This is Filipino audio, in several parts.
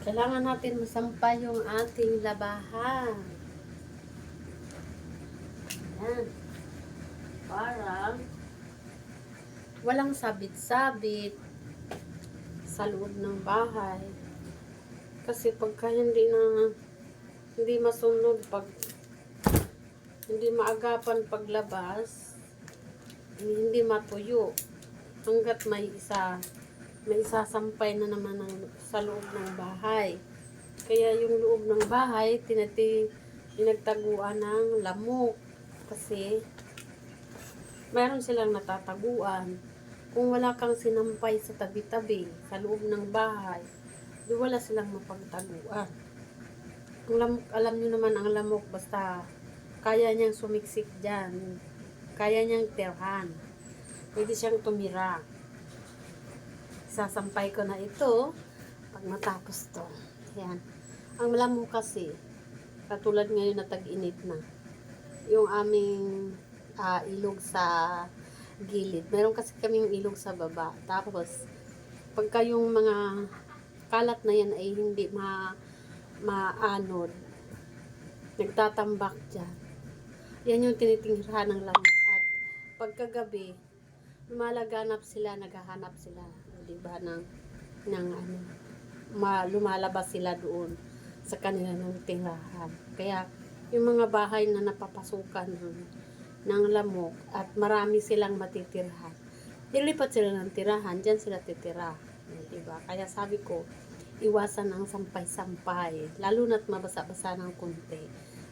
Kailangan natin masampay yung ating labahan. Ayan. Para walang sabit-sabit sa loob ng bahay. Kasi pagka hindi masunod, hindi maagapan paglabas, hindi matuyo hanggat may isasampay na naman sa loob ng bahay. Kaya yung loob ng bahay pinagtaguan ng lamok kasi mayroon silang natataguan. Kung wala kang sinampay sa tabi-tabi sa loob ng bahay, di wala silang mapagtaguan. Ang lamok, alam nyo naman ang lamok, basta kaya niyang sumiksik dyan, kaya niyang tirhan, pwede siyang tumira. Sasampay ko na ito pag matapos to. Ayan. Ang lamok kasi, katulad ngayon na tag-init na, yung aming ilog sa gilid. Meron kasi kaming ilog sa baba. Tapos, pagka yung mga kalat na yan ay hindi maanod, nagtatambak dyan. Yan yung tinitingirahan ng lamok. At pagkagabi, lumalaganap sila, naghahanap sila, diba, lumalabas sila doon sa kanila ng tirahan. Kaya, yung mga bahay na napapasukan ng lamok at marami silang matitirhan, dilipat sila ng tirahan, dyan sila titira. Diba? Kaya sabi ko, iwasan ang sampay-sampay, lalo na't mabasa-basa ng konti.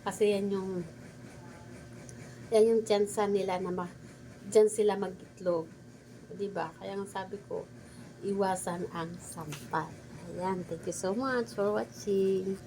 Kasi yan yung tsansa nila na dyan sila mag-itlog. Diba? Kaya nga sabi ko, iwasan ang sampay. Ayan, thank you so much for watching.